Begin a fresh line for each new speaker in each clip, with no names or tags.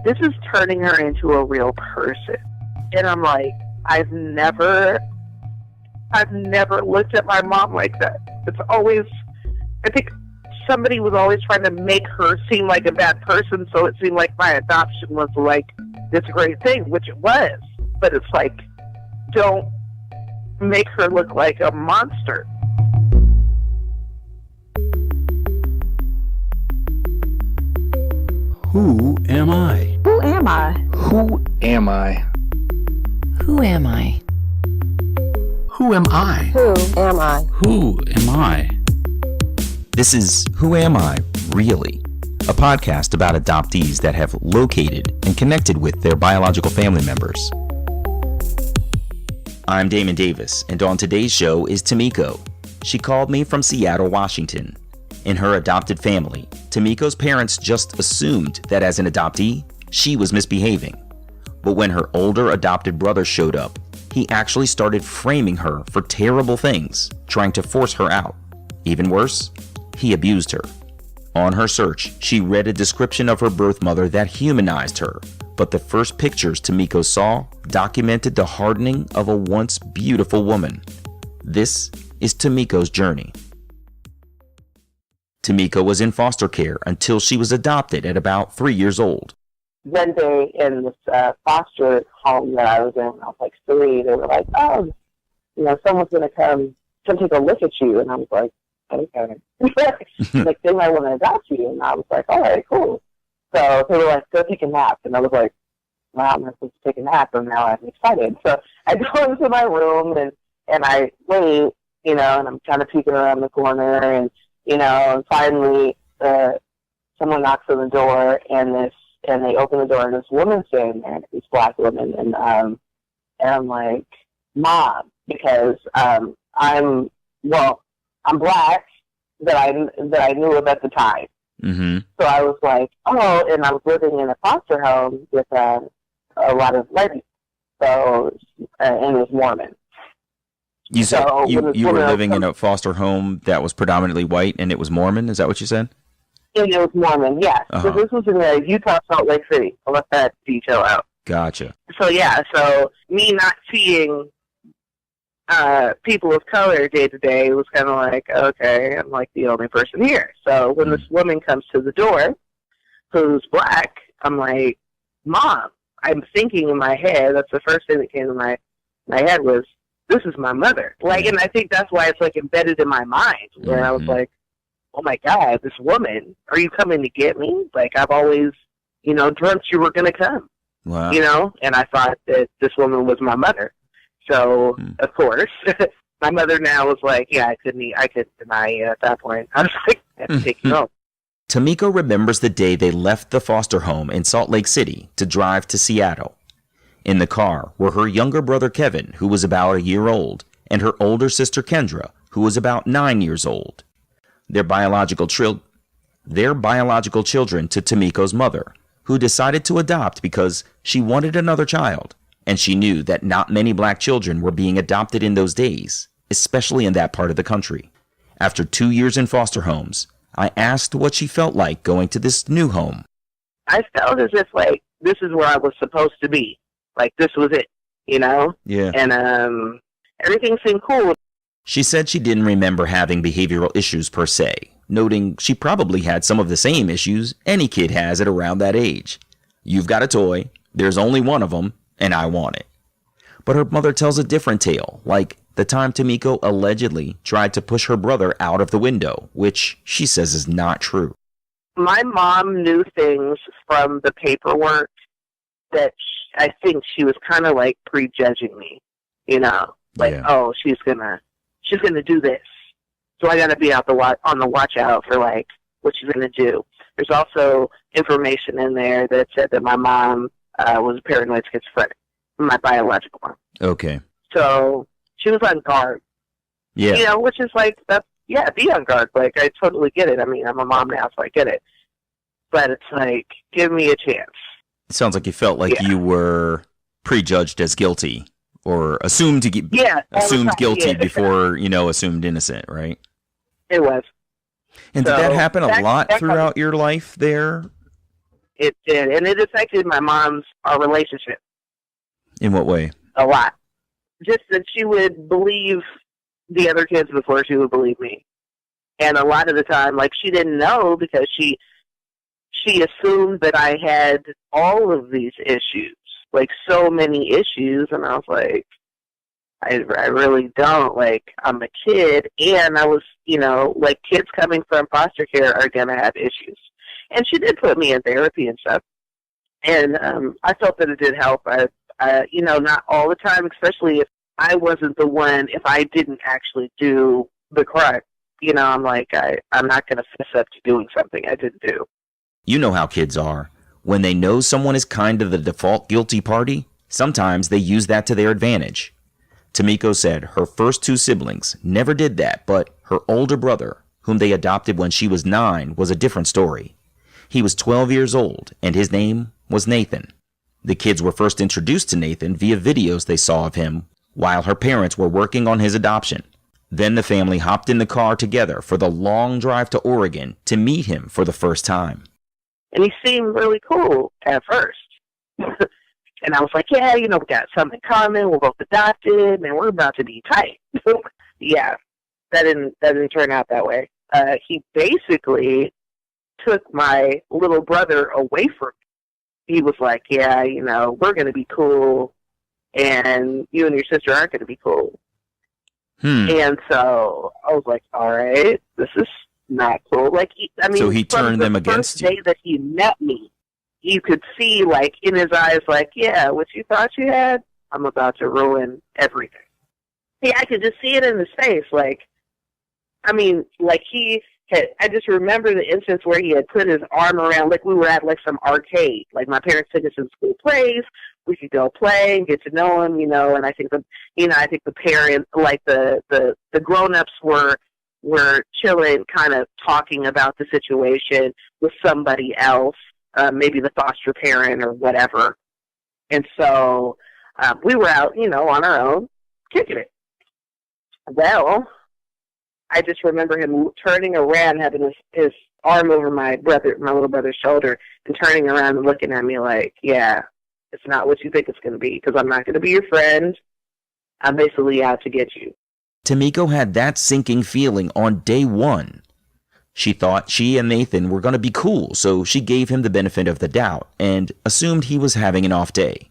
this is turning her into a real person. And I'm like, I've never looked at my mom like that. It's always, I think somebody was always trying to make her seem like a bad person, so it seemed like my adoption was like this great thing, which it was. But it's like, don't make her look like a monster.
Who am I?
Who am I?
Who am I?
Who am I?
Who am I?
Who am I?
Who am I?
This is Who Am I, Really? A podcast about adoptees that have located and connected with their biological family members. I'm Damon Davis, and on today's show is Tameko. She called me from Seattle, Washington. In her adopted family, Tameko's parents just assumed that as an adoptee, she was misbehaving. But when her older adopted brother showed up, he actually started framing her for terrible things, trying to force her out. Even worse, he abused her. On her search, she read a description of her birth mother that humanized her, but the first pictures Tameko saw documented the hardening of a once beautiful woman. This is Tameko's journey. Tameko was in foster care until she was adopted at about 3 years old.
One day in this foster home that I was in, I was like 3, they were like, oh, someone's going to come take a look at you. And I was like, okay. Like, they might want to adopt you. And I was like, all right, cool. So they were like, go take a nap. And I was like, wow, I'm not supposed to take a nap. And now I'm excited. So I go into my room and I wait, and I'm kind of peeking around the corner. And finally someone knocks on the door and they open the door and this woman's standing there, this black woman. And I'm like, Mom, because I'm black that I knew of at the time.
Mm-hmm.
So I was like, oh, and I was living in a foster home with a lot of white people. So, and it was Mormon.
You said you were living in a foster home that was predominantly white and it was Mormon? Is that what you said?
And it was Mormon, yes.
Uh-huh.
So this was in Utah, Salt Lake City. I'll let that detail out.
Gotcha.
So me not seeing people of color day to day was kind of like, okay, I'm like the only person here. So when this woman comes to the door, who's black, I'm like, Mom, I'm thinking in my head, that's the first thing that came to my head was, this is my mother. Like, and I think that's why it's like embedded in my mind, where I was like, oh my God, this woman, are you coming to get me? Like, I've always, dreamt you were going to come.
Wow.
And I thought that this woman was my mother. So, of course, my mother now was like, yeah, I couldn't deny you at that point. I was like, I have to take you home.
Tameko remembers the day they left the foster home in Salt Lake City to drive to Seattle. In the car were her younger brother Kevin, who was about a year old, and her older sister Kendra, who was about 9 years old. Their biological children to Tameko's mother, who decided to adopt because she wanted another child, and she knew that not many black children were being adopted in those days, especially in that part of the country. After 2 years in foster homes, I asked what she felt like going to this new home.
I felt as if, like, this is where I was supposed to be. Like, this was it,
Yeah.
And everything seemed cool.
She said she didn't remember having behavioral issues per se, noting she probably had some of the same issues any kid has at around that age. You've got a toy, there's only one of them, and I want it. But her mother tells a different tale, like the time Tameko allegedly tried to push her brother out of the window, which she says is not true.
My mom knew things from the paperwork that I think she was kind of like prejudging me, oh, she's gonna do this, so I gotta be on the watch out for like what she's gonna do. There's also information in there that said that my mom was paranoid schizophrenic, my biological mom.
Okay.
So she was on guard.
Yeah.
Which is like be on guard. Like, I totally get it. I mean, I'm a mom now, so I get it. But it's like, give me a chance.
It sounds like you felt like you were prejudged as guilty or assumed guilty before, assumed innocent, right?
It was.
And did that happen a lot throughout your life there?
It did. And it affected our relationship
In what way?
a lot. Just that she would believe the other kids before she would believe me. And a lot of the time, like, she didn't know because she assumed that I had all of these issues, like so many issues. And I was like, I really don't. Like, I'm a kid, and I was, like, kids coming from foster care are going to have issues. And she did put me in therapy and stuff. And I felt that it did help. Not all the time, especially if I wasn't the one, if I didn't actually do the crime. I'm like, I'm not going to fess up to doing something I didn't do.
You know how kids are. When they know someone is kind of the default guilty party, sometimes they use that to their advantage. Tameko said her first two siblings never did that, but her older brother, whom they adopted when she was 9, was a different story. He was 12 years old, and his name was Nathan. The kids were first introduced to Nathan via videos they saw of him while her parents were working on his adoption. Then the family hopped in the car together for the long drive to Oregon to meet him for the first time.
And he seemed really cool at first. And I was like, yeah, we got something in common. We're both adopted, and we're about to be tight. Yeah, that didn't turn out that way. He basically took my little brother away from me. He was like, yeah, we're going to be cool, and you and your sister aren't going to be cool. And so I was like, all right, this is not cool. Like,
so he turned them against you.
The first day that he met me, you could see, like, in his eyes, like, yeah, what you thought you had, I'm about to ruin everything. Yeah, I could just see it in his face. Like, I just remember the instance where he had put his arm around, like, we were at, like, some arcade. Like, my parents took us to school plays. We could go play and get to know him, and I think the parents, like, the grown-ups were chilling, kind of talking about the situation with somebody else, maybe the foster parent or whatever. And so we were out, on our own, kicking it. Well, I just remember him turning around, having his arm over my little brother's shoulder, and turning around and looking at me like, yeah, it's not what you think it's going to be, because I'm not going to be your friend. I'm basically out to get you.
Tameko had that sinking feeling on day one. She thought she and Nathan were going to be cool, so she gave him the benefit of the doubt and assumed he was having an off day.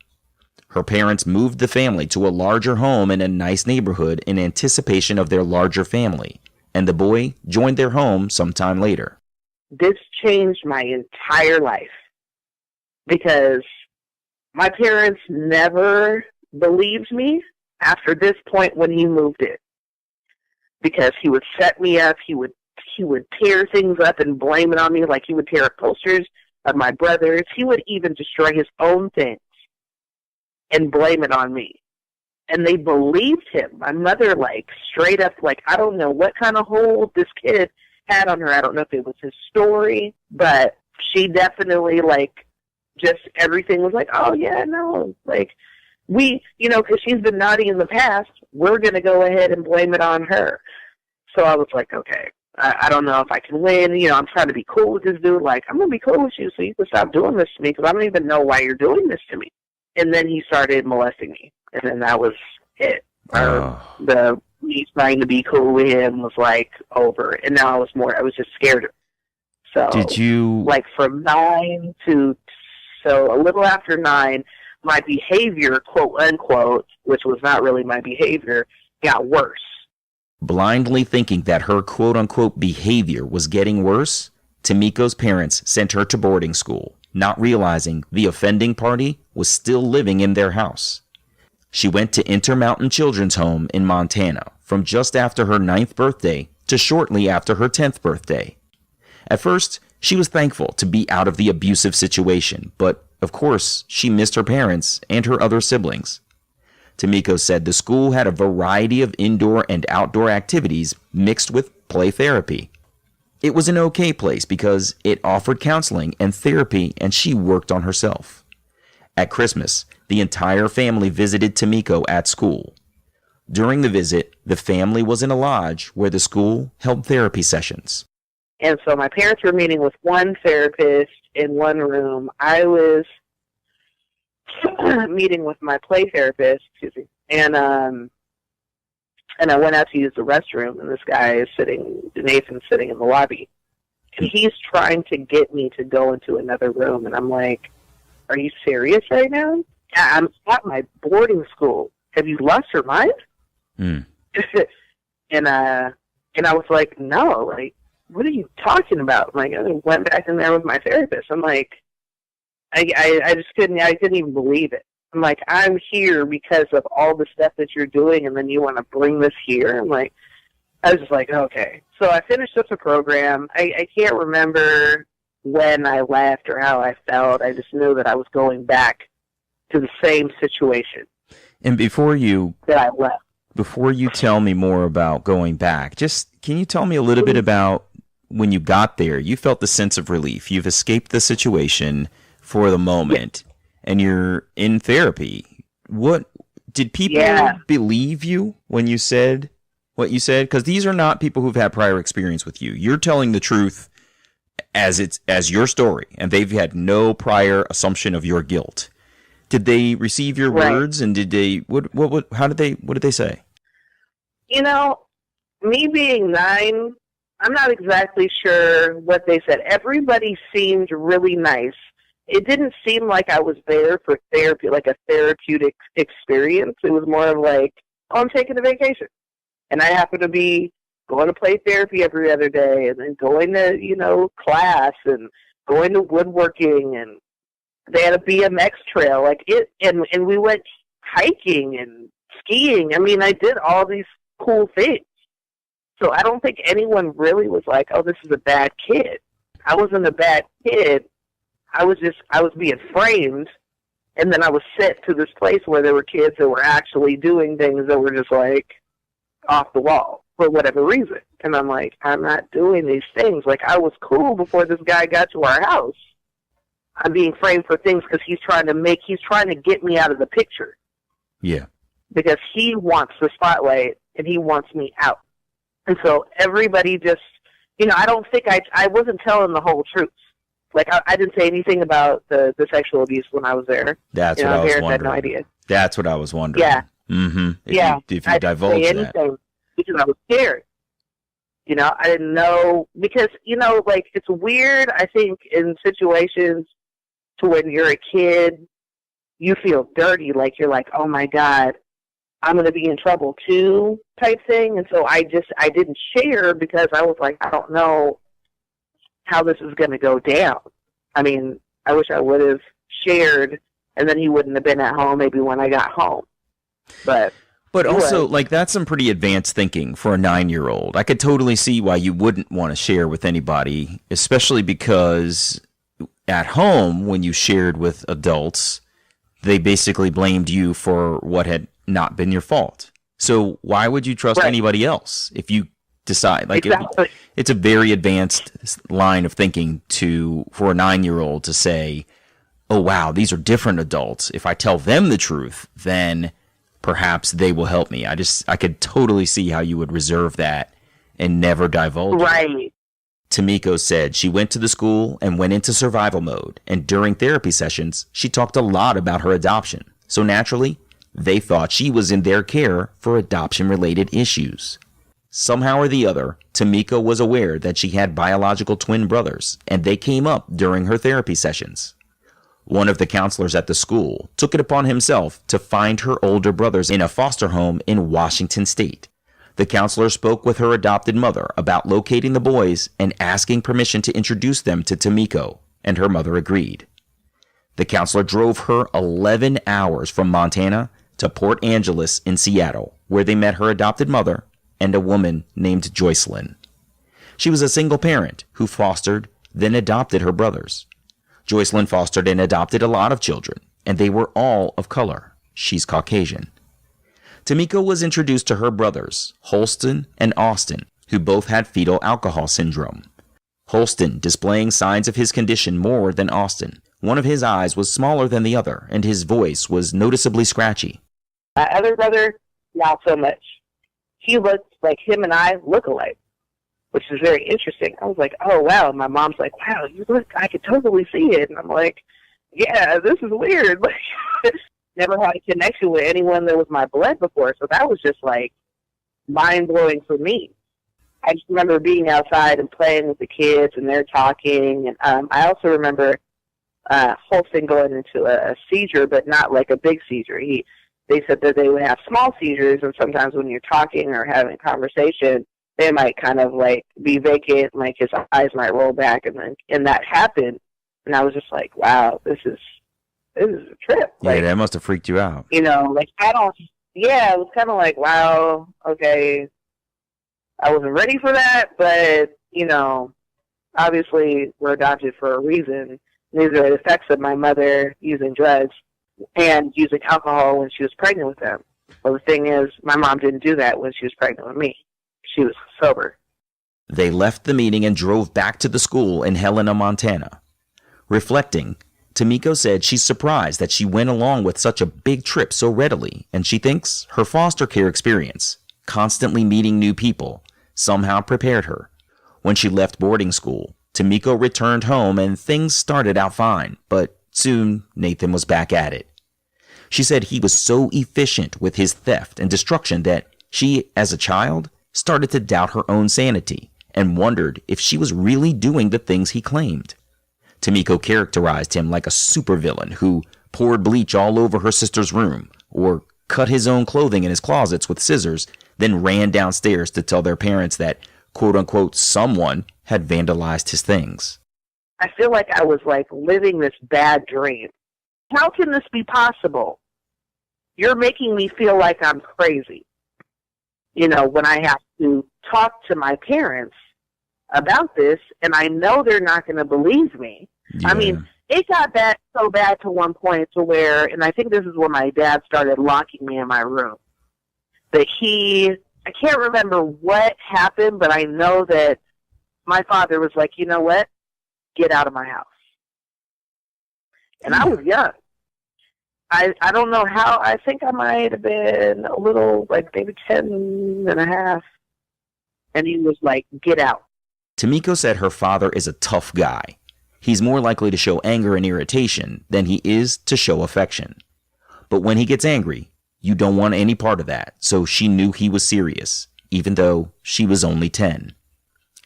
Her parents moved the family to a larger home in a nice neighborhood in anticipation of their larger family, and the boy joined their home sometime later.
This changed my entire life, because my parents never believed me after this point when he moved in. Because he would set me up, he would tear things up and blame it on me, like he would tear up posters of my brothers. He would even destroy his own things and blame it on me. And they believed him. My mother, like, straight up, like, I don't know what kind of hold this kid had on her. I don't know if it was his story, but she definitely, like, just everything was like, oh, yeah, no, like, we, because she's been naughty in the past, we're going to go ahead and blame it on her. So I was like, okay, I don't know if I can win. I'm trying to be cool with this dude. Like, I'm going to be cool with you so you can stop doing this to me, because I don't even know why you're doing this to me. And then he started molesting me. And then that was it. Me trying to be cool with him was, like, over. And now I was just scared of him. So,
did you,
like, from 9 to, so a little after 9, my behavior, quote unquote, which was not really my behavior, got worse.
Blindly thinking that her quote unquote behavior was getting worse, Tameko's parents sent her to boarding school, not realizing the offending party was still living in their house. She went to Intermountain Children's Home in Montana from just after her 9th birthday to shortly after her 10th birthday. At first, she was thankful to be out of the abusive situation, but of course, she missed her parents and her other siblings. Tameko said the school had a variety of indoor and outdoor activities mixed with play therapy. It was an okay place because it offered counseling and therapy, and she worked on herself. At Christmas, the entire family visited Tameko at school. During the visit, the family was in a lodge where the school held therapy sessions.
And so my parents were meeting with one therapist in one room. I was meeting with my play therapist, excuse me, and I went out to use the restroom, and this guy is Nathan's sitting in the lobby, and he's trying to get me to go into another room, and I'm like, are you serious right now? I'm at my boarding school. Have you lost your mind?
Mm.
And I was like, no, like, what are you talking about? Like, I went back in there with my therapist. I'm like, I just couldn't even believe it. I'm like, I'm here because of all the stuff that you're doing, and then you want to bring this here? I'm like, I was just like, okay. So I finished up the program. I can't remember when I left or how I felt. I just knew that I was going back to the same situation.
And before you tell me more about going back, just can you tell me a little bit about when you got there? You felt the sense of relief. You've escaped the situation for the moment, and you're in therapy. What did people believe you when you said what you said? Because these are not people who've had prior experience with you. You're telling the truth as your story, and they've had no prior assumption of your guilt. Did they receive your words, and did they what did they say?
You know, me being 9, I'm not exactly sure what they said. Everybody seemed really nice. It didn't seem like I was there for therapy, like a therapeutic experience. It was more of like, oh, I'm taking a vacation. And I happen to be going to play therapy every other day, and then going to, class, and going to woodworking, and they had a BMX trail, and we went hiking and skiing. I mean, I did all these cool things. So I don't think anyone really was like, oh, this is a bad kid. I wasn't a bad kid. I was being framed, and then I was sent to this place where there were kids that were actually doing things that were just like off the wall for whatever reason. And I'm like, I'm not doing these things. Like, I was cool before this guy got to our house. I'm being framed for things because he's trying to get me out of the picture.
Yeah. Because
he wants the spotlight and he wants me out. And so everybody just, I don't think I wasn't telling the whole truth. Like, I didn't say anything about the sexual abuse when I was there.
That's what I was wondering.
I had no idea.
That's what I was wondering.
Yeah.
Mm-hmm. If you divulge
say anything because I was scared. I didn't know, because, it's weird, I think, in situations to when you're a kid, you feel dirty, like you're like, oh my God, I'm going to be in trouble too, type thing. And so I didn't share because I was like, I don't know how this is going to go down. I mean, I wish I would have shared, and then he wouldn't have been at home maybe when I got home. But
also, that's some pretty advanced thinking for a 9-year-old. I could totally see why you wouldn't want to share with anybody, especially because at home, when you shared with adults, they basically blamed you for what had not been your fault. So why would you trust anybody else if you decide?
Exactly.
It's a very advanced line of thinking for a 9-year-old to say, oh, wow, these are different adults. If I tell them the truth, then perhaps they will help me. I could totally see how you would reserve that and never divulge it.
Right.
Tameko said she went to the school and went into survival mode, and during therapy sessions, she talked a lot about her adoption. So naturally, they thought she was in their care for adoption-related issues. Somehow or the other, Tameko was aware that she had biological twin brothers, and they came up during her therapy sessions. One of the counselors at the school took it upon himself to find her older brothers in a foster home in Washington State. The counselor spoke with her adopted mother about locating the boys and asking permission to introduce them to Tameko, and her mother agreed. The counselor drove her 11 hours from Montana to Port Angeles in Seattle, where they met her adopted mother and a woman named Joycelyn. She was a single parent who fostered, then adopted her brothers. Joycelyn fostered and adopted a lot of children, and they were all of color. She's Caucasian. Tameko was introduced to her brothers, Holston and Austin, who both had fetal alcohol syndrome. Holston displaying signs of his condition more than Austin. One of his eyes was smaller than the other, and his voice was noticeably scratchy.
My other brother, not so much. He looked like him and I look alike. which is very interesting. I was like, oh, wow. And my mom's like, wow, you look, I could totally see it. And I'm like, yeah, this is weird. Like, never had a connection with anyone that was my blood before. So that was just like mind-blowing for me. I just remember being outside and playing with the kids, and they're talking. And I also remember Holston going into a seizure, but not like a big seizure. They said that they would have small seizures, and sometimes when you're talking or having a conversation, they might kind of like be vacant, like his eyes might roll back, and that happened. And I was just like, wow, this is a trip.
Yeah,
like,
that must have freaked you out.
like it was kind of like, wow, okay, I wasn't ready for that, but, obviously we're adopted for a reason. These are the effects of my mother using drugs and using alcohol when she was pregnant with them. Well, the thing is, my mom didn't do that when she was pregnant with me. She was sober.
They left the meeting and drove back to the school in Helena, Montana. Reflecting, Tameko said she's surprised that she went along with such a big trip so readily, and she thinks her foster care experience, constantly meeting new people, somehow prepared her. When she left boarding school, Tameko returned home and things started out fine, but soon Nathan was back at it. She said he was so efficient with his theft and destruction that she, as a child, started to doubt her own sanity and wondered if she was really doing the things he claimed. Tameko characterized him like a supervillain who poured bleach all over her sister's room or cut his own clothing in his closets with scissors, then ran downstairs to tell their parents that, quote-unquote, someone had vandalized his things.
I feel like I was like living this bad dream. How can this be possible? You're making me feel like I'm crazy. When I have to talk to my parents about this, and I know they're not going to believe me. Yeah. I mean, it got so bad to one point to where, and I think this is when my dad started locking me in my room, that I can't remember what happened, but I know that my father was like, you know what? Get out of my house. And I was young. I don't know how. I think I might have been a little, like maybe 10 and a half. And he was like, get out.
Tameko said her father is a tough guy. He's more likely to show anger and irritation than he is to show affection. But when he gets angry, you don't want any part of that, so she knew he was serious, even though she was only 10.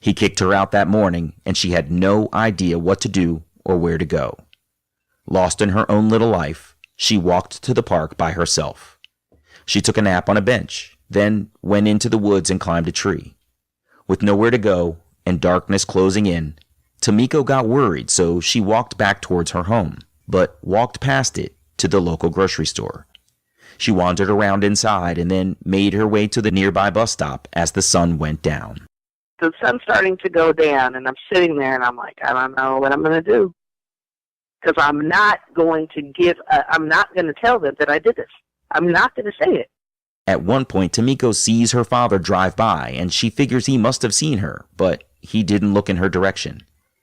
He kicked her out that morning, and she had no idea what to do or where to go. Lost in her own little life, she walked to the park by herself. She took a nap on a bench, then went into the woods and climbed a tree. With nowhere to go and darkness closing in, Tameko got worried, so she walked back towards her home, but walked past it to the local grocery store. She wandered around inside and then made her way to the nearby bus stop as the sun went down.
The sun's starting to go down, and I'm sitting there, and I'm like, I don't know what I'm going to do. Because I'm not going to tell them that I did this. I'm not going to say it.
At one point, Tameko sees her father drive by, and she figures he must have seen her, but he didn't look in her direction.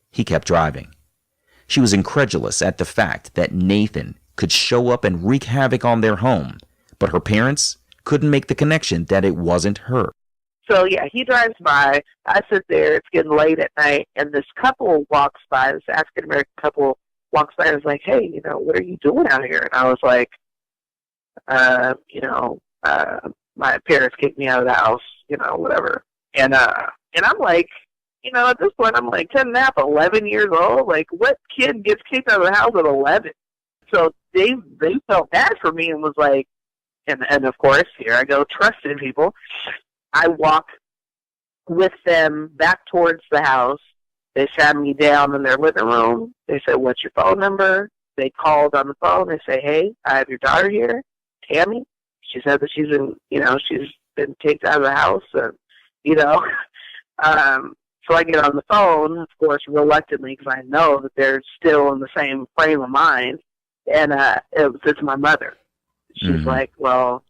He kept driving. She was incredulous at the fact that Nathan could show up and wreak havoc on their home, but her parents couldn't make the connection that it wasn't her.
So, yeah, he drives by. I sit there. It's getting late at night, and this couple walks by, this African-American couple walks by and is like, hey, what are you doing out here? And I was like, my parents kicked me out of the house, whatever. And I'm like, at this point, I'm like 10 and a half, 11 years old. Like, what kid gets kicked out of the house at 11? So they felt bad for me and was like, and of course, here I go, trusting people. I walk with them back towards the house. They sat me down in their living room. They said, what's your phone number? They called on the phone. They say, hey, I have your daughter here, Tammy. She said that she's been kicked out of the house. And, so I get on the phone, of course, reluctantly, because I know that they're still in the same frame of mind. And it's my mother. She's like, well,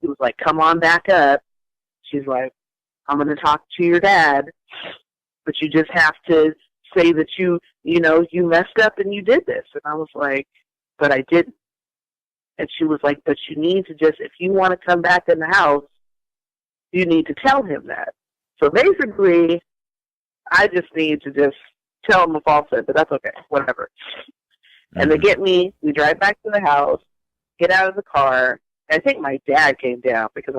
he was like, come on back up. She's like, I'm going to talk to your dad, but you just have to say that you messed up and you did this. And I was like, but I didn't. And she was like, but you need to if you want to come back in the house, you need to tell him that. So basically, I just need to just tell them a falsehood, but that's okay, whatever. And they get me, we drive back to the house, get out of the car. I think my dad came down because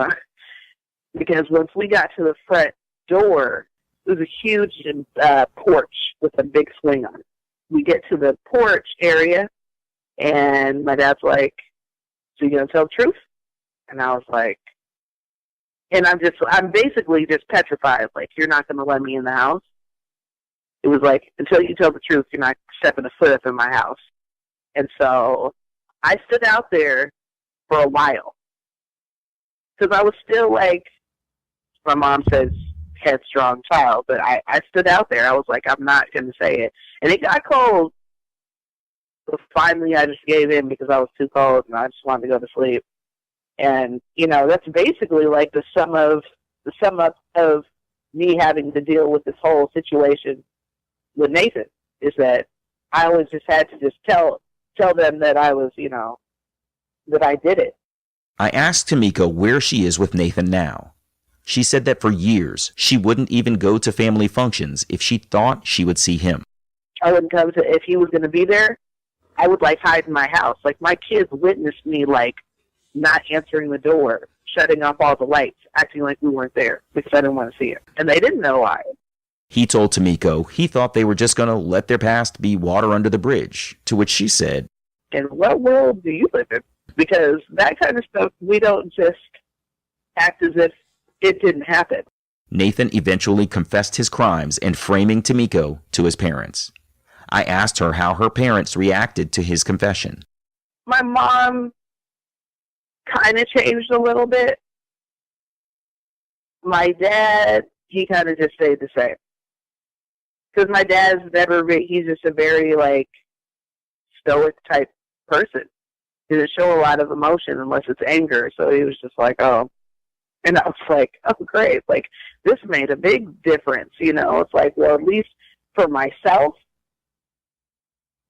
once we got to the front door, it was a huge porch with a big swing on it. We get to the porch area, and my dad's like, "So you gonna tell the truth?" And I was like, and I'm basically just petrified. Like, you're not gonna let me in the house. It was like, until you tell the truth, you're not stepping a foot up in my house. And so I stood out there for a while because I was still like, my mom says, headstrong child, but I stood out there. I was like, I'm not going to say it. And it got cold. So finally I just gave in because I was too cold and I just wanted to go to sleep. And, that's basically like the sum up of me having to deal with this whole situation with Nathan, is that I always just had to just tell them that I was, that I did it.
I asked Tameko where she is with Nathan now. She said that for years, she wouldn't even go to family functions if she thought she would see him.
I wouldn't come to, if he was going to be there, I would hide in my house. Like, my kids witnessed me not answering the door, shutting off all the lights, acting like we weren't there because I didn't want to see him. And they didn't know why.
He told Tameko he thought they were just going to let their past be water under the bridge, to which she said,
"In what world do you live in? Because that kind of stuff, we don't just act as if it didn't happen."
Nathan eventually confessed his crimes and framing Tameko to his parents. I asked her how her parents reacted to his confession.
My mom kind of changed a little bit. My dad, he kind of just stayed the same. Because my dad's he's just a very, stoic type person. He doesn't show a lot of emotion unless it's anger. So he was just like, oh. And I was like, oh, great. This made a big difference, It's like, well, at least for myself,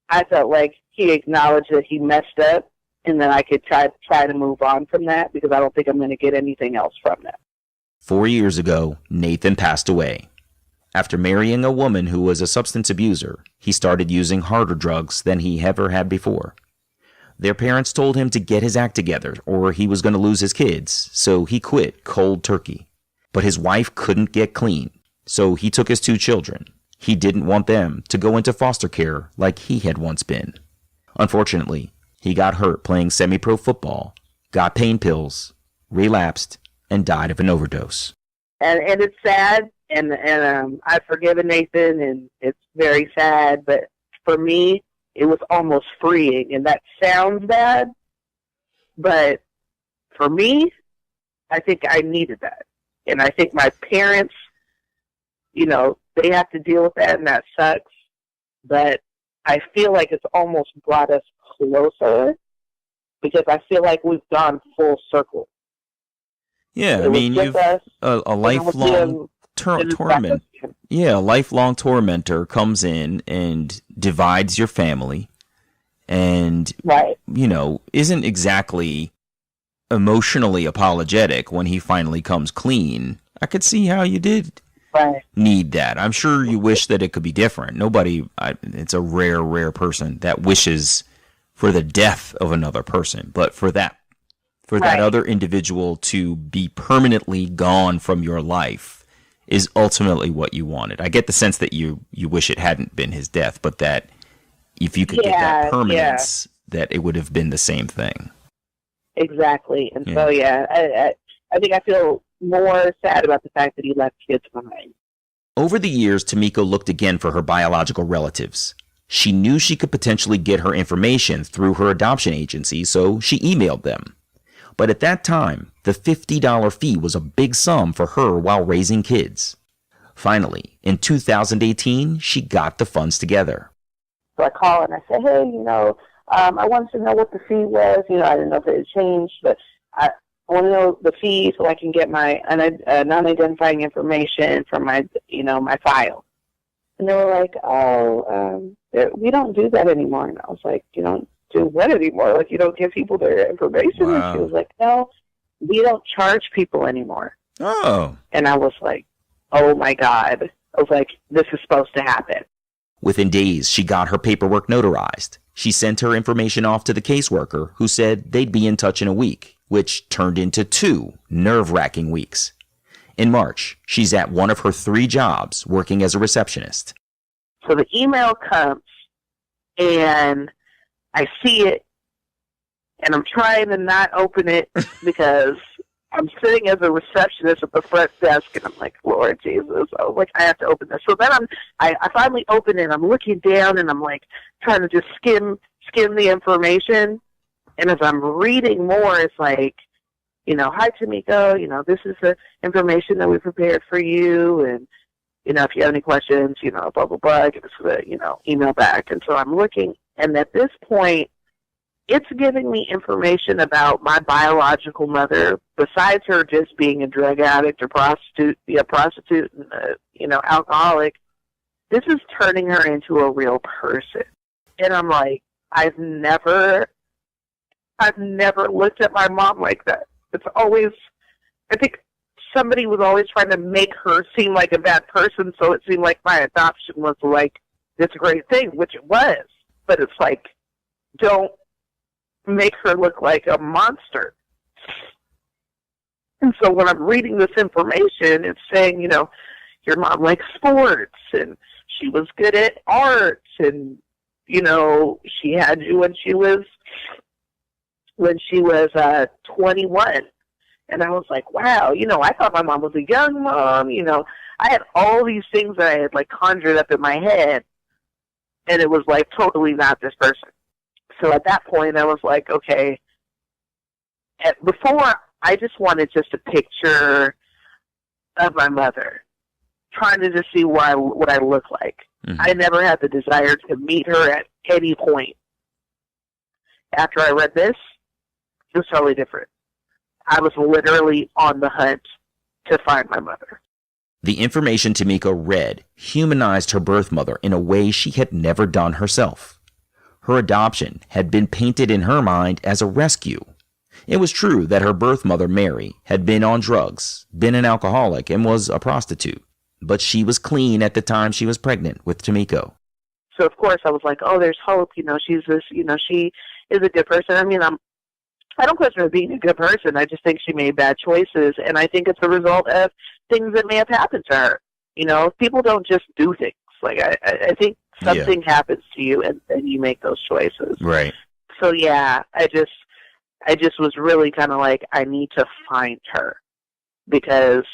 I felt like he acknowledged that he messed up, and then I could try to move on from that because I don't think I'm going to get anything else from that.
4 years ago, Nathan passed away. After marrying a woman who was a substance abuser, he started using harder drugs than he ever had before. Their parents told him to get his act together or he was going to lose his kids, so he quit cold turkey. But his wife couldn't get clean, so he took his 2 children. He didn't want them to go into foster care like he had once been. Unfortunately, he got hurt playing semi-pro football, got pain pills, relapsed, and died of an overdose.
And it's sad, and I've forgiven Nathan, and it's very sad, but for me, it was almost freeing, and that sounds bad, but for me, I think I needed that. And I think my parents, they have to deal with that, and that sucks, but I feel like it's almost brought us closer because I feel like we've gone full circle.
Yeah, I mean, you've a lifelong torment. Yeah, a lifelong tormentor comes in and divides your family and,
right.
Isn't exactly emotionally apologetic when he finally comes clean. I could see how you did need that. I'm sure you wish that it could be different. It's a rare person that wishes for the death of another person, but for that other individual to be permanently gone from your life is ultimately what you wanted. I get the sense that you wish it hadn't been his death, but that if you could get that permanence, that it would have been the same thing.
Exactly. And so, I think I feel more sad about the fact that he left kids behind.
Over the years, Tameko looked again for her biological relatives. She knew she could potentially get her information through her adoption agency, so she emailed them. But at that time, the $50 fee was a big sum for her while raising kids. Finally, in 2018, she got the funds together.
So I call and I say, hey, I wanted to know what the fee was. I didn't know if it had changed, but I want to know the fee so I can get my non-identifying information from my file. And they were like, we don't do that anymore. And I was like, you don't do what anymore? You don't give people their information?
Wow.
And she was like, no, we don't charge people anymore.
Oh.
And I was like, oh my God. I was like, this is supposed to happen.
Within days, she got her paperwork notarized. She sent her information off to the caseworker, who said they'd be in touch in a week, which turned into 2 nerve-wracking weeks. In March, she's at one of her 3 jobs working as a receptionist.
So the email comes, and I see it, and I'm trying to not open it because I'm sitting as a receptionist at the front desk, and I'm like, Lord Jesus, I was like, I have to open this. So then I finally open it, I'm looking down, and I'm like trying to just skim the information. And as I'm reading more, it's like, hi, Tameko, this is the information that we prepared for you. And, if you have any questions, blah, blah, blah, give us the, email back. And so I'm looking, and at this point, it's giving me information about my biological mother, besides her just being a drug addict or prostitute and, alcoholic. This is turning her into a real person. And I'm like, I've never looked at my mom like that. It's always, I think somebody was always trying to make her seem like a bad person, so it seemed like my adoption was like this great thing, which it was. But it's like, don't make her look like a monster. And so when I'm reading this information, it's saying, your mom likes sports, and she was good at arts, and, she had you when she was 21. And I was like, wow, I thought my mom was a young mom, I had all these things that I had like conjured up in my head, and it was like totally not this person. So at that point I was like, okay, before I just wanted just a picture of my mother, trying to just see what I look like. Mm-hmm. I never had the desire to meet her at any point. After I read this, it was totally different. I was literally on the hunt to find my mother.
The information Tameko read humanized her birth mother in a way she had never done herself. Her adoption had been painted in her mind as a rescue. It was true that her birth mother, Mary, had been on drugs, been an alcoholic, and was a prostitute. But she was clean at the time she was pregnant with Tameko.
So, of course, I was like, oh, there's hope. She's this, she is a good person. I mean, I don't question her being a good person. I just think she made bad choices, and I think it's a result of things that may have happened to her. People don't just do things. Like, I think something happens to you, and then you make those choices.
Right.
So, yeah, I just was really kind of like, I need to find her, because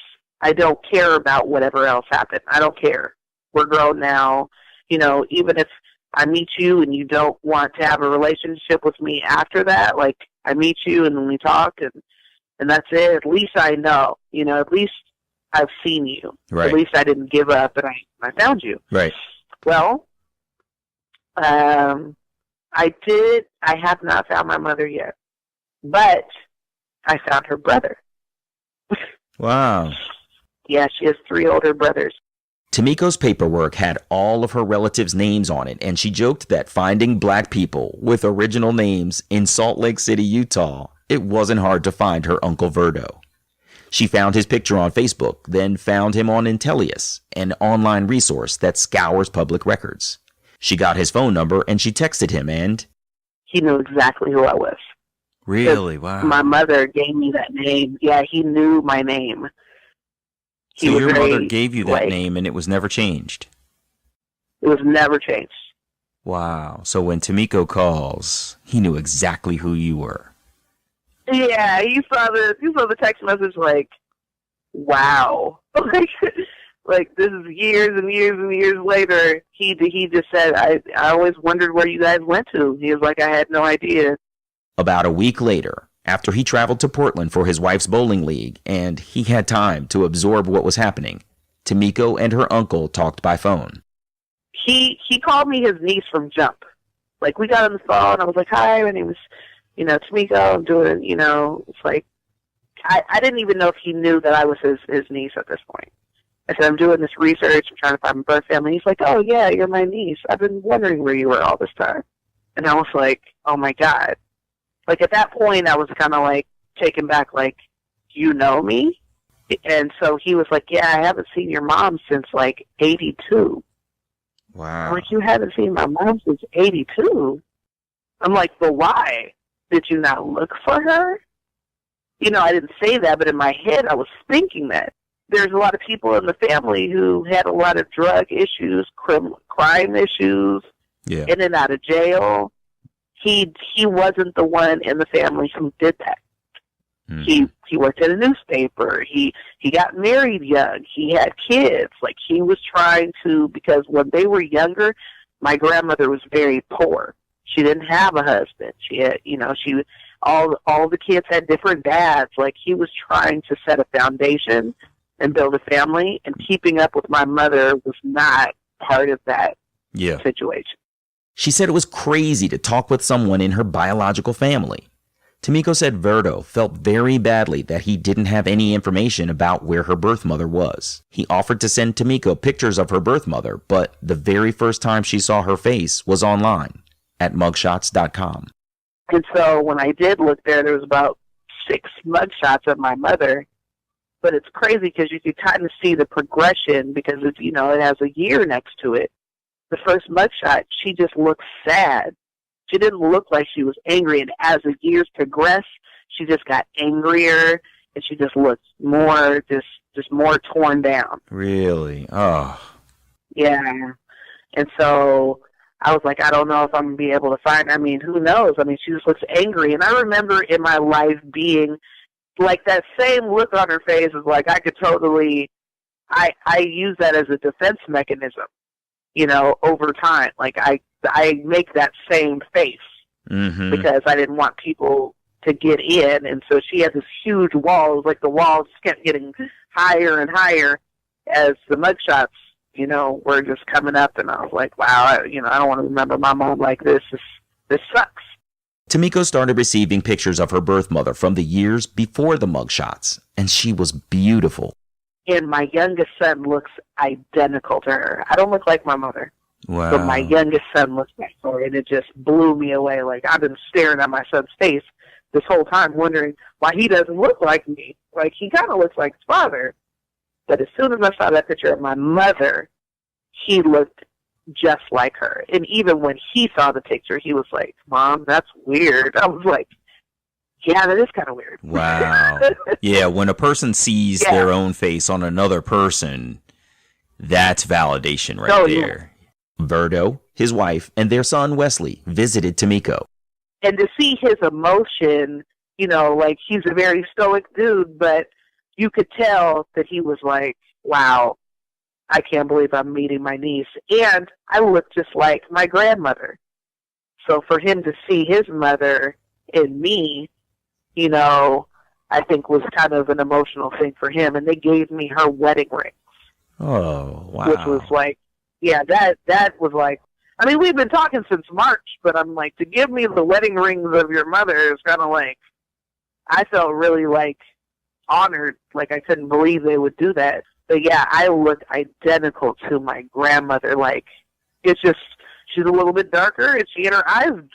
I don't care about whatever else happened. I don't care. We're grown now. Even if I meet you and you don't want to have a relationship with me after that, like, I meet you and then we talk and that's it. At least I know, at least I've seen you.
Right.
At least I didn't give up and I found you.
Right.
Well, I have not found my mother yet, but I found her brother.
Wow.
Yeah, she has 3 older brothers.
Tameko's paperwork had all of her relatives' names on it, and she joked that finding black people with original names in Salt Lake City, Utah, it wasn't hard to find her Uncle Verdo. She found his picture on Facebook, then found him on Intellius, an online resource that scours public records. She got his phone number, and she texted him, and
he knew exactly who I was.
Really? Wow.
My mother gave me that name. Yeah, he knew my name.
So your mother gave you that name and it was never changed?
It was never changed.
Wow. So when Tameko calls, he knew exactly who you were.
Yeah, he saw the text message like, wow. Like this is years and years and years later. He just said, I always wondered where you guys went to. He was like, I had no idea.
About a week later, after he traveled to Portland for his wife's bowling league and he had time to absorb what was happening, Tameko and her uncle talked by phone.
He called me his niece from Jump. Like, we got on the phone. I was like, hi, my name is, Tameko. I'm doing, it's like, I didn't even know if he knew that I was his niece at this point. I said, I'm doing this research. I'm trying to find my birth family. He's like, oh, yeah, you're my niece. I've been wondering where you were all this time. And I was like, oh, my God. Like, at that point, I was kind of, like, taken back, like, you know me? And so he was like, yeah, I haven't seen your mom since like 82.
Wow.
I'm like, you haven't seen my mom since 82? I'm like, but why? Did you not look for her? You know, I didn't say that, but in my head I was thinking that. There's a lot of people in the family who had a lot of drug issues, crime issues, in and out of jail. He wasn't the one in the family who did that. He worked at a newspaper. He got married young. He had kids. Like, he was trying to, because when they were younger, my grandmother was very poor. She didn't have a husband. She had, you know, all the kids had different dads. Like, he was trying to set a foundation and build a family, and keeping up with my mother was not part of that situation.
She said it was crazy to talk with someone in her biological family. Tameko said Verdo felt very badly that he didn't have any information about where her birth mother was. He offered to send Tameko pictures of her birth mother, but the very first time she saw her face was online at mugshots.com.
And so when I did look there was about 6 mugshots of my mother. But it's crazy because you could kind of see the progression because it's, you know, it has a year next to it. The first mugshot, she just looked sad. She didn't look like she was angry. And as the years progressed, she just got angrier, and she just looked more, just more torn down.
Really? Oh.
Yeah. And so I was like, I don't know if I'm going to be able to find her. I mean, who knows? I mean, she just looks angry. And I remember in my life being like that same look on her face is like, I could totally, I use that as a defense mechanism, you know, over time. Like I make that same face because I didn't want people to get in. And so she had this huge wall. It was like the wall just kept getting higher and higher as the mugshots, you know, were just coming up. And I was like, wow, I don't want to remember my mom like this. This sucks.
Tameko started receiving pictures of her birth mother from the years before the mugshots, and she was beautiful.
And my youngest son looks identical to her. I don't look like my mother.
Wow.
But my youngest son looks like her, and it just blew me away. Like, I've been staring at my son's face this whole time, wondering why he doesn't look like me. Like, he kind of looks like his father. But as soon as I saw that picture of my mother, he looked just like her. And even when he saw the picture, he was like, Mom, that's weird. I was like, yeah, that is kind of weird.
Wow. Yeah, when a person sees their own face on another person, that's validation right there. Yeah. Verdo, his wife, and their son Wesley visited Tameko.
And to see his emotion, you know, like, he's a very stoic dude, but you could tell that he was like, wow, I can't believe I'm meeting my niece. And I look just like my grandmother. So for him to see his mother in me, you know, I think was kind of an emotional thing for him. And they gave me her wedding ring.
Oh, wow.
Which was like, yeah, that was like, I mean, we've been talking since March, but I'm like, to give me the wedding rings of your mother is kind of like, I felt really like honored. Like, I couldn't believe they would do that. But yeah, I look identical to my grandmother. Like, it's just, she's a little bit darker, and she had her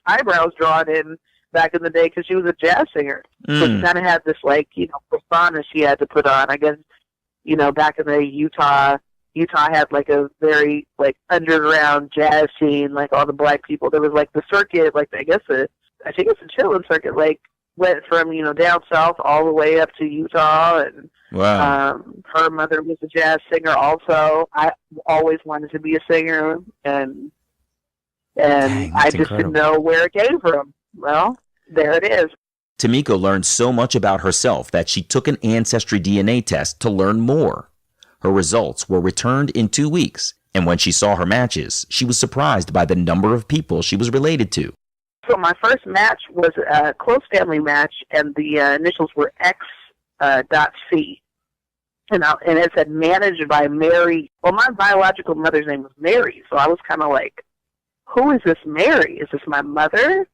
eyebrows drawn in back in the day because she was a jazz singer. So she kind of had this, like, you know, persona she had to put on. I guess, you know, back in the Utah had, like, a very, like, underground jazz scene, like, all the black people. There was, like, the circuit, like, I think it's a chillin' circuit, like, went from, you know, down south all the way up to Utah, and
wow.
Her mother was a jazz singer also. I always wanted to be a singer, and
Dang,
I just didn't know where it came from. Well, there it is.
Tameko learned so much about herself that she took an ancestry DNA test to learn more. Her results were returned in 2 weeks, and when she saw her matches, she was surprised by the number of people she was related to.
So my first match was a close family match, and the initials were X.C. And it said managed by Mary. Well, my biological mother's name was Mary, so I was kind of like, who is this Mary? Is this my mother?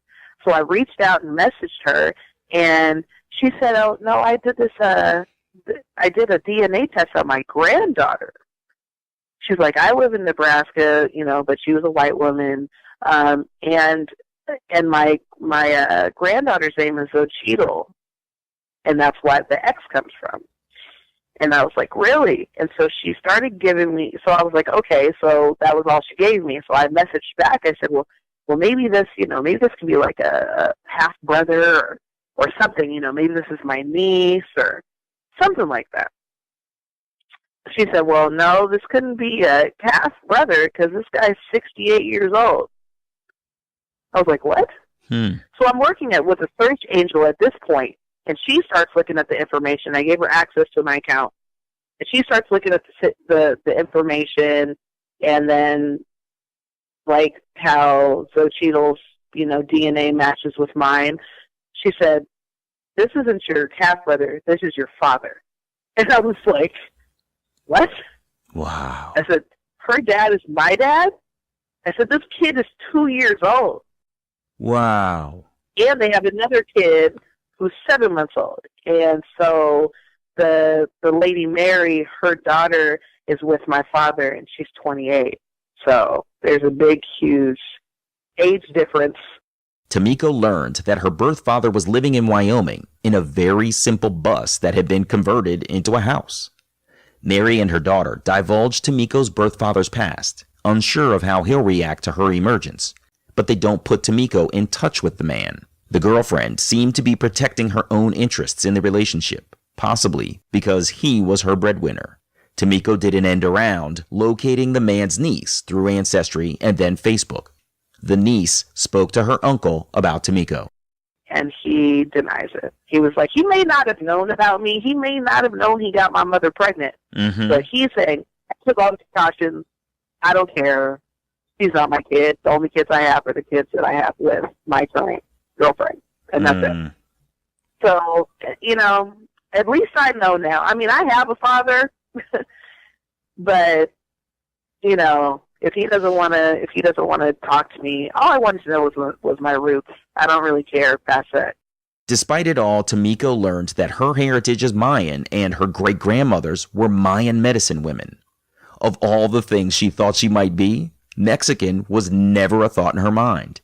So I reached out and messaged her, and she said, oh, no, I did a DNA test on my granddaughter. She's like, I live in Nebraska, you know, but she was a white woman, and my granddaughter's name is Ochito, and that's why the X comes from. And I was like, really? And so she started giving me, so I was like, okay, so that was all she gave me. So I messaged back. I said, well, maybe this, maybe this can be like a half brother or something, maybe this is my niece or something like that. She said, well, no, this couldn't be a half brother because this guy's 68 years old. I was like, what? So I'm working with a search angel at this point, and she starts looking at the information. I gave her access to my account, and she starts looking at the information, and then like how Xochitl's, DNA matches with mine. She said, this isn't your half brother, this is your father. And I was like, what?
Wow.
I said, her dad is my dad? I said, this kid is 2 years old.
Wow.
And they have another kid who's 7 months old. And so the lady Mary, her daughter is with my father, and she's 28. So there's a big, huge age difference.
Tameko learned that her birth father was living in Wyoming in a very simple bus that had been converted into a house. Mary and her daughter divulged Tameko's birth father's past, unsure of how he'll react to her emergence. But they don't put Tameko in touch with the man. The girlfriend seemed to be protecting her own interests in the relationship, possibly because he was her breadwinner. Tameko did an end around, locating the man's niece through Ancestry and then Facebook. The niece spoke to her uncle about Tameko.
And he denies it. He was like, he may not have known about me. He may not have known he got my mother pregnant. But he's saying, I took all the precautions. I don't care. He's not my kid. The only kids I have are the kids that I have with my current girlfriend. And that's it. So, at least I know now. I mean, I have a father, but, if he doesn't want to talk to me, all I wanted to know was my roots. I don't really care past that.
Despite it all, Tameko learned that her heritage is Mayan and her great-grandmothers were Mayan medicine women. Of all the things she thought she might be, Mexican was never a thought in her mind.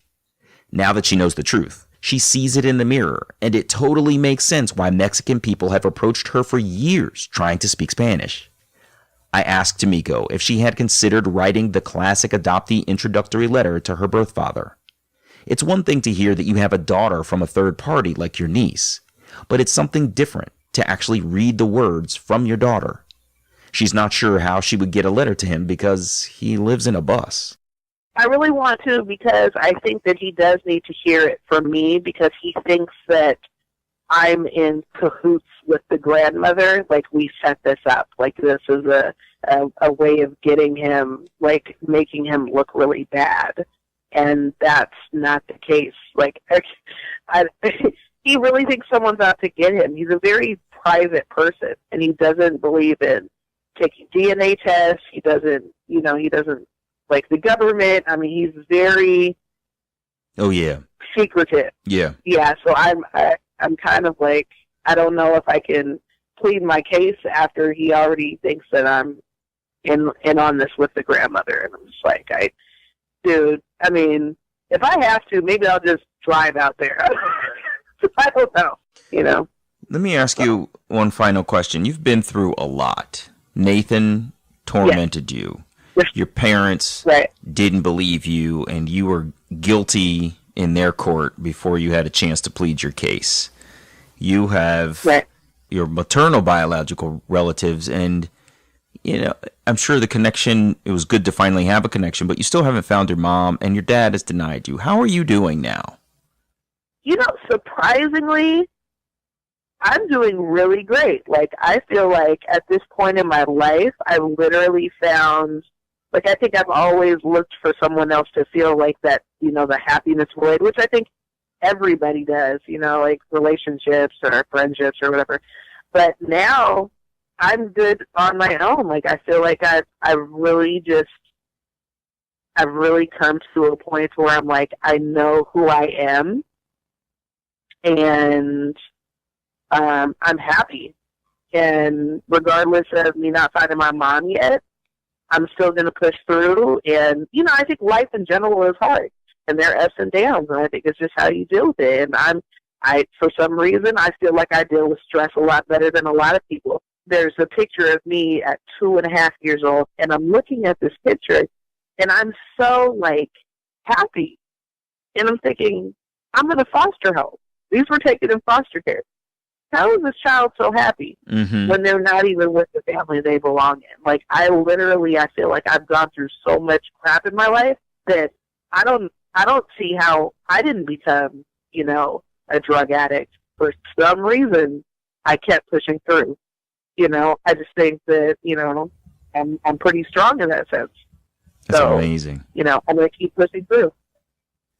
Now that she knows the truth, she sees it in the mirror, and it totally makes sense why Mexican people have approached her for years trying to speak Spanish. I asked Tameko if she had considered writing the classic adoptee introductory letter to her birth father. It's one thing to hear that you have a daughter from a third party like your niece, but it's something different to actually read the words from your daughter. She's not sure how she would get a letter to him because he lives in a bus.
I really want to, because I think that he does need to hear it from me, because he thinks that I'm in cahoots with the grandmother. Like, we set this up. Like, this is a way of getting him, like, making him look really bad. And that's not the case. Like, he really thinks someone's out to get him. He's a very private person, and he doesn't believe in taking DNA tests. He doesn't like the government. I mean, he's very secretive. Yeah. So I'm kind of like, I don't know if I can plead my case after he already thinks that I'm in on this with the grandmother. And I'm just like, dude, I mean, if I have to, maybe I'll just drive out there. I don't know,
Let me ask you one final question. You've been through a lot. Nathan tormented you. Your parents didn't believe you, and you were guilty in their court before you had a chance to plead your case. You have your maternal biological relatives, and I'm sure the connection, it was good to finally have a connection, but you still haven't found your mom, and your dad has denied you. How are you doing now?
Surprisingly, I'm doing really great. Like, I feel like at this point in my life, I've literally found, like, I think I've always looked for someone else to feel like that, the happiness void, which I think everybody does, like relationships or friendships or whatever. But now I'm good on my own. Like, I feel like I've really come to a point where I'm like, I know who I am, and I'm happy. And regardless of me not finding my mom yet, I'm still going to push through. And, I think life in general is hard, and there are ups and downs, and I think it's just how you deal with it. And I for some reason, I feel like I deal with stress a lot better than a lot of people. there's a picture of me at 2.5 years old, and I'm looking at this picture, and I'm so, like, happy. And I'm thinking, I'm in a foster home. These were taken in foster care. How is this child so happy when they're not even with the family they belong in? Like, I feel like I've gone through so much crap in my life that I don't see how I didn't become, you know, a drug addict. For some reason, I kept pushing through. You know, I just think that, you know, I'm pretty strong in that sense.
That's
so,
amazing.
You know, I'm going to keep pushing through.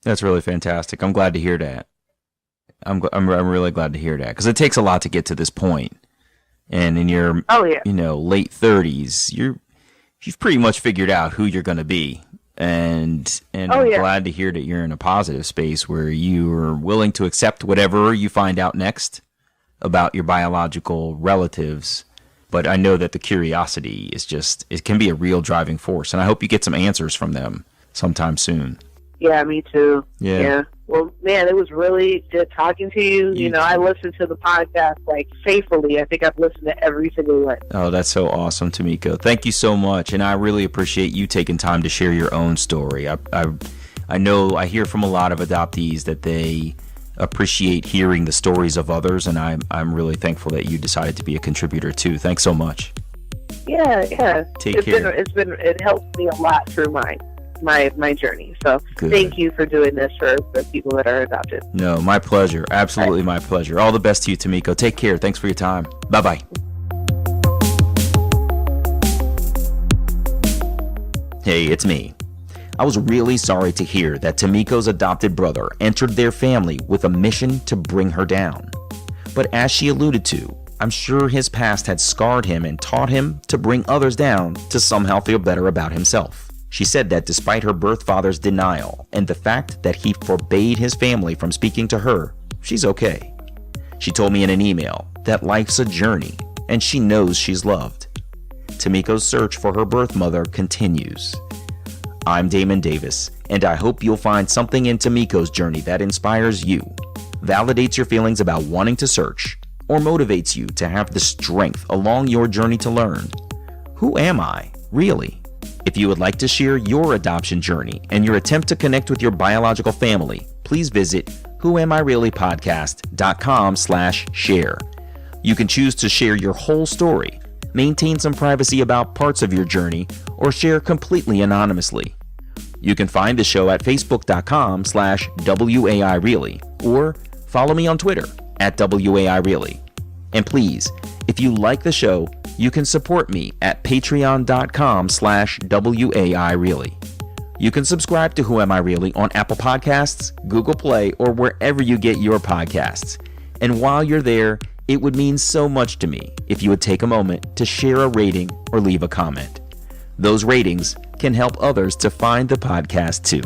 That's really fantastic. I'm glad to hear that. I'm really glad to hear that, because it takes a lot to get to this point. And in your you know, late 30s, you've pretty much figured out who you're going to be. And I'm glad to hear that you're in a positive space where you are willing to accept whatever you find out next about your biological relatives. But I know that the curiosity is it can be a real driving force. And I hope you get some answers from them sometime soon.
Yeah, me too.
Yeah.
Well, man, it was really good talking to you. You know, I listened to the podcast, like, faithfully. I think I've listened to every single one.
Oh, that's so awesome, Tameko. Thank you so much. And I really appreciate you taking time to share your own story. I know I hear from a lot of adoptees that they appreciate hearing the stories of others, and I'm really thankful that you decided to be a contributor too. Thanks so much.
Yeah.
Take care.
It helped me a lot through my journey. So
Good. Thank
you for doing this for people that are adopted.
No, my pleasure. Absolutely my pleasure. All the best to you, Tameko. Take care. Thanks for your time. Bye-bye. Hey, it's me. I was really sorry to hear that Tameko's adopted brother entered their family with a mission to bring her down. But as she alluded to, I'm sure his past had scarred him and taught him to bring others down to somehow feel better about himself. She said that despite her birth father's denial and the fact that he forbade his family from speaking to her, she's okay. She told me in an email that life's a journey and she knows she's loved. Tameko's search for her birth mother continues. I'm Damon Davis, and I hope you'll find something in Tameko's journey that inspires you, validates your feelings about wanting to search, or motivates you to have the strength along your journey to learn. Who am I, really? If you would like to share your adoption journey and your attempt to connect with your biological family, please visit whoamireallypodcast.com/share. You can choose to share your whole story, maintain some privacy about parts of your journey, or share completely anonymously. You can find the show at facebook.com/WAIReally or follow me on Twitter @WAIReally. And please, if you like the show, you can support me at patreon.com/WAIReally. You can subscribe to Who Am I Really on Apple Podcasts, Google Play, or wherever you get your podcasts. And while you're there, it would mean so much to me if you would take a moment to share a rating or leave a comment. Those ratings can help others to find the podcast too.